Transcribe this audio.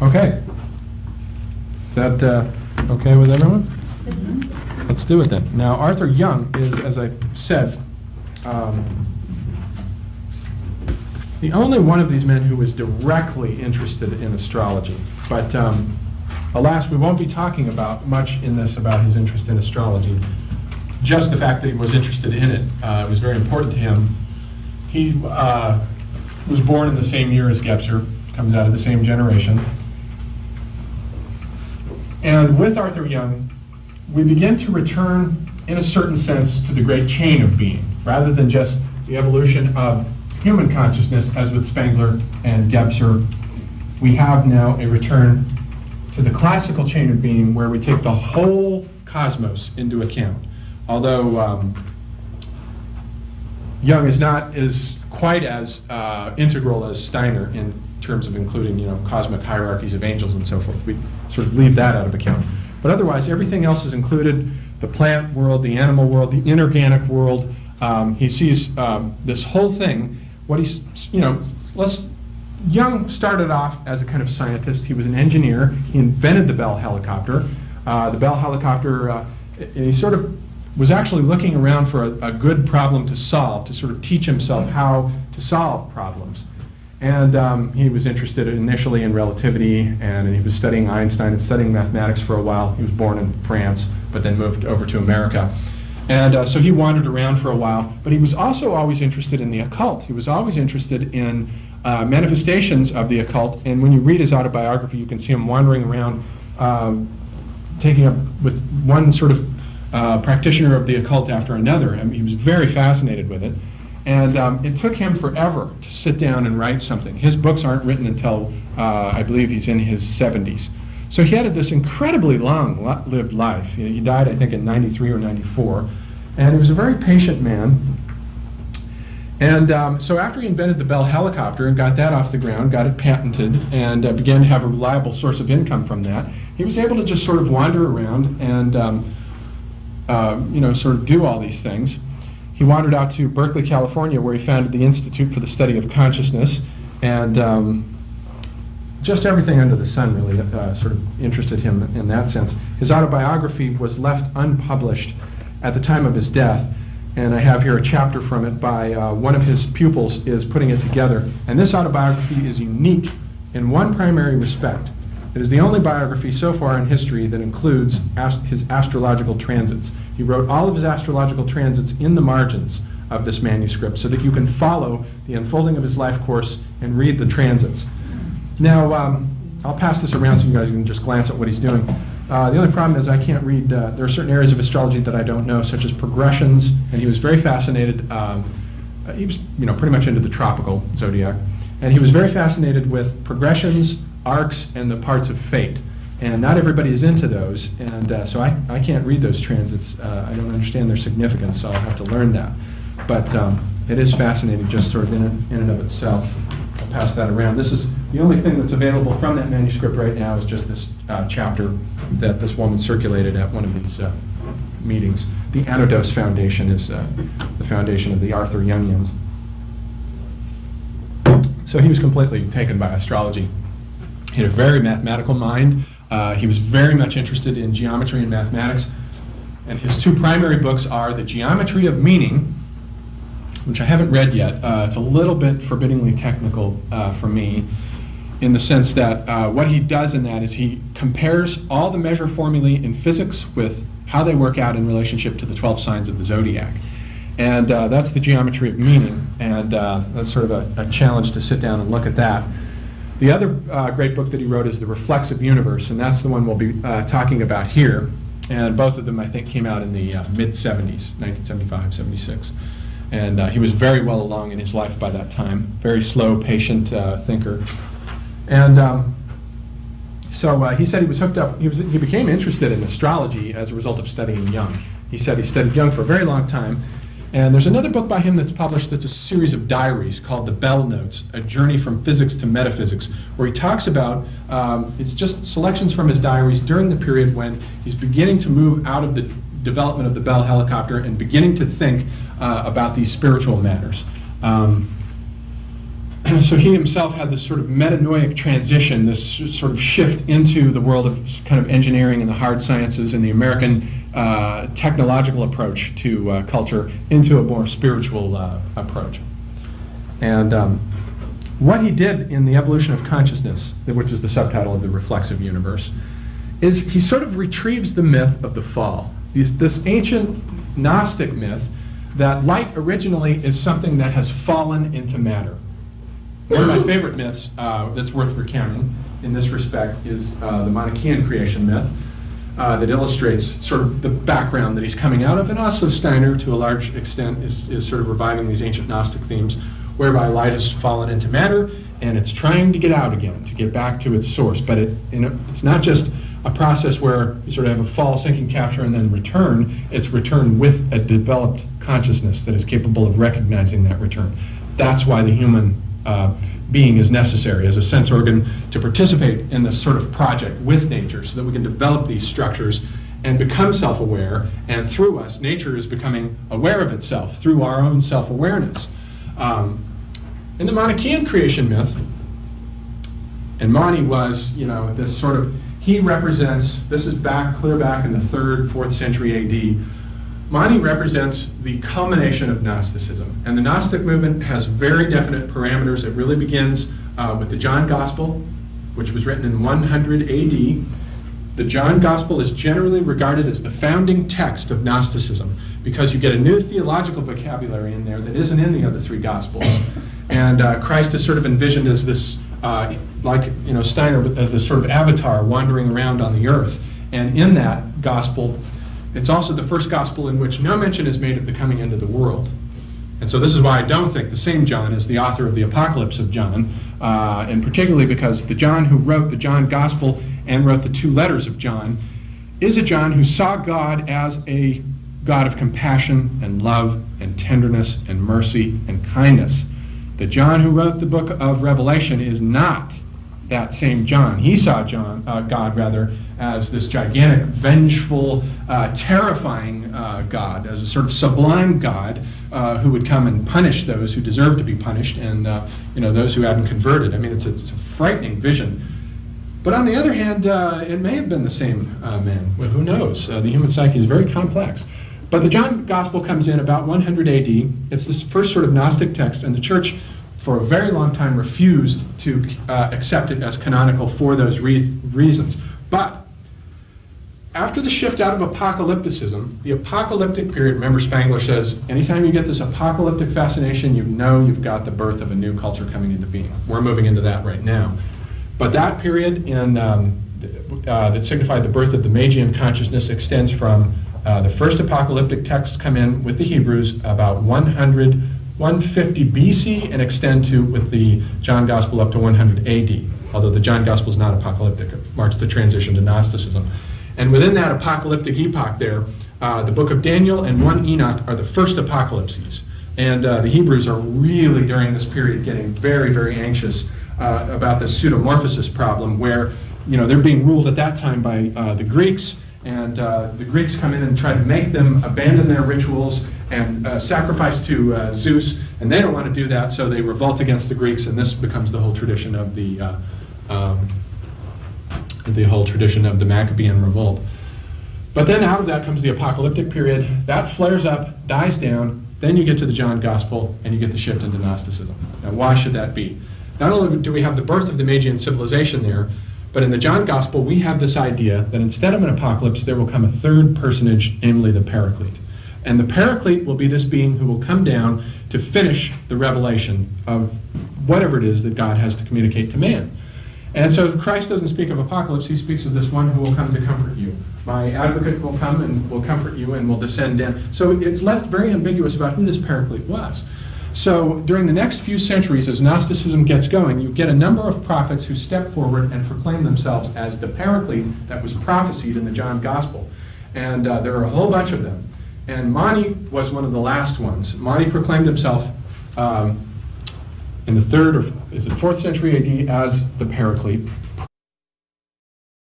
Okay. Is that okay with everyone? Mm-hmm. Let's do it then. Now, Arthur Young is, as I said, the only one of these men who was directly interested in astrology. But alas, we won't be talking about much in this about his interest in astrology. Just the fact that he was interested in it was very important to him. He was born in the same year as Gebser, comes out of the same generation. And with Arthur Young, we begin to return, in a certain sense, to the great chain of being, rather than just the evolution of human consciousness, as with Spengler and Gebser. We have now a return to the classical chain of being, where we take the whole cosmos into account. Although Young is not quite as integral as Steiner in terms of including, cosmic hierarchies of angels and so forth. We sort of leave that out of account. But otherwise, everything else is included: the plant world, the animal world, the inorganic world. He sees this whole thing. Young started off as a kind of scientist. He was an engineer. He invented the Bell helicopter. The Bell helicopter, he sort of was actually looking around for a good problem to solve, to sort of teach himself how to solve problems. And he was interested initially in relativity, and he was studying Einstein and studying mathematics for a while. He was born in France, but then moved over to America. And so he wandered around for a while, but he was also always interested in the occult. He was always interested in manifestations of the occult, and when you read his autobiography, you can see him wandering around, taking up with one sort of practitioner of the occult after another. I mean, he was very fascinated with it. And it took him forever to sit down and write something. His books aren't written until, I believe, he's in his 70s. So he had this incredibly long-lived life. He died, I think, in 93 or 94. And he was a very patient man. And so after he invented the Bell helicopter and got that off the ground, got it patented, and began to have a reliable source of income from that, he was able to just sort of wander around and, sort of do all these things. He wandered out to Berkeley, California, where he founded the Institute for the Study of Consciousness, and just everything under the sun really sort of interested him in that sense. His autobiography was left unpublished at the time of his death, and I have here a chapter from it by one of his pupils is putting it together. And this autobiography is unique in one primary respect. It is the only biography so far in history that includes his astrological transits. He wrote all of his astrological transits in the margins of this manuscript so that you can follow the unfolding of his life course and read the transits. Now, I'll pass this around so you guys can just glance at what he's doing. The only problem is I can't read, there are certain areas of astrology that I don't know, such as progressions, and he was very fascinated. He was pretty much into the tropical zodiac, and he was very fascinated with progressions, arcs, and the parts of fate. And not everybody is into those, and so I can't read those transits. I don't understand their significance, so I'll have to learn that. But it is fascinating just sort of in and of itself. I'll pass that around. This is the only thing that's available from that manuscript right now is just this chapter that this woman circulated at one of these meetings. The Anodos Foundation is the foundation of the Arthur Jungians. So he was completely taken by astrology. He had a very mathematical mind. He was very much interested in geometry and mathematics. And his two primary books are The Geometry of Meaning, which I haven't read yet. It's a little bit forbiddingly technical for me, in the sense that what he does in that is he compares all the measure formulae in physics with how they work out in relationship to the 12 signs of the zodiac. And that's The Geometry of Meaning, and that's sort of a challenge to sit down and look at that. The other great book that he wrote is The Reflexive Universe, and that's the one we'll be talking about here. And both of them, I think, came out in the mid-70s, 1975, 76. And he was very well along in his life by that time. Very slow, patient thinker. And so he said he was hooked up. He became interested in astrology as a result of studying Jung. He said he studied Jung for a very long time. And there's another book by him that's published that's a series of diaries called The Bell Notes, A Journey from Physics to Metaphysics, where he talks about, it's just selections from his diaries during the period when he's beginning to move out of the development of the Bell helicopter and beginning to think about these spiritual matters. so he himself had this sort of metanoic transition, this sort of shift into the world of kind of engineering and the hard sciences and the American technological approach to culture into a more spiritual approach. And what he did in the evolution of consciousness, which is the subtitle of the Reflexive Universe, is he sort of retrieves the myth of the fall. This ancient Gnostic myth that light originally is something that has fallen into matter. One of my favorite myths that's worth recounting in this respect is the Monacan creation myth that illustrates sort of the background that he's coming out of, and also Steiner, to a large extent, is sort of reviving these ancient Gnostic themes, whereby light has fallen into matter, and it's trying to get out again, to get back to its source. But it's not just a process where you sort of have a fall, sinking, capture, and then return. It's return with a developed consciousness that is capable of recognizing that return. That's why the human being is necessary as a sense organ to participate in this sort of project with nature, so that we can develop these structures and become self-aware, and through us, nature is becoming aware of itself through our own self-awareness. In the Monacan creation myth, and Mani was, this sort of, he represents, this is clear back in the 3rd, 4th century AD, Mani represents the culmination of Gnosticism. And the Gnostic movement has very definite parameters. It really begins with the John Gospel, which was written in 100 AD. The John Gospel is generally regarded as the founding text of Gnosticism, because you get a new theological vocabulary in there that isn't in the other 3 Gospels. And Christ is sort of envisioned as this, Steiner, as this sort of avatar wandering around on the earth. And in that Gospel, it's also the first Gospel in which no mention is made of the coming end of the world. And so this is why I don't think the same John is the author of the Apocalypse of John, and particularly because the John who wrote the John Gospel and wrote the 2 letters of John is a John who saw God as a God of compassion and love and tenderness and mercy and kindness. The John who wrote the book of Revelation is not that same John. He saw God as this gigantic, vengeful, terrifying God, as a sort of sublime God who would come and punish those who deserve to be punished, and those who hadn't converted. I mean, it's a frightening vision. But on the other hand, it may have been the same man. Well, who knows? The human psyche is very complex. But the John Gospel comes in about 100 AD. It's this first sort of Gnostic text, and the Church, for a very long time, refused to accept it as canonical for those reasons. But after the shift out of apocalypticism, the apocalyptic period, remember Spangler says, anytime you get this apocalyptic fascination, you've got the birth of a new culture coming into being. We're moving into that right now. But that period that signified the birth of the Magian consciousness extends from the first apocalyptic texts come in with the Hebrews about 150 BC and extend to, with the John Gospel, up to 100 AD. Although the John Gospel is not apocalyptic, it marks the transition to Gnosticism. And within that apocalyptic epoch there, the book of Daniel and 1 Enoch are the first apocalypses. And the Hebrews are really, during this period, getting very, very anxious about this pseudomorphosis problem, where they're being ruled at that time by the Greeks, and the Greeks come in and try to make them abandon their rituals and sacrifice to Zeus, and they don't want to do that, so they revolt against the Greeks, and this becomes the whole tradition of the Maccabean revolt. But then out of that comes the apocalyptic period. That flares up, dies down, then you get to the John Gospel, and you get the shift into Gnosticism. Now, why should that be? Not only do we have the birth of the Magian civilization there, but in the John Gospel, we have this idea that instead of an apocalypse, there will come a 3rd personage, namely the Paraclete. And the Paraclete will be this being who will come down to finish the revelation of whatever it is that God has to communicate to man. And so Christ doesn't speak of apocalypse, he speaks of this one who will come to comfort you. My advocate will come and will comfort you and will descend down. So it's left very ambiguous about who this Paraclete was. So during the next few centuries, as Gnosticism gets going, you get a number of prophets who step forward and proclaim themselves as the Paraclete that was prophesied in the John Gospel. And there are a whole bunch of them. And Mani was one of the last ones. Mani proclaimed himself in the 3rd or 4th century AD as the Paraclete.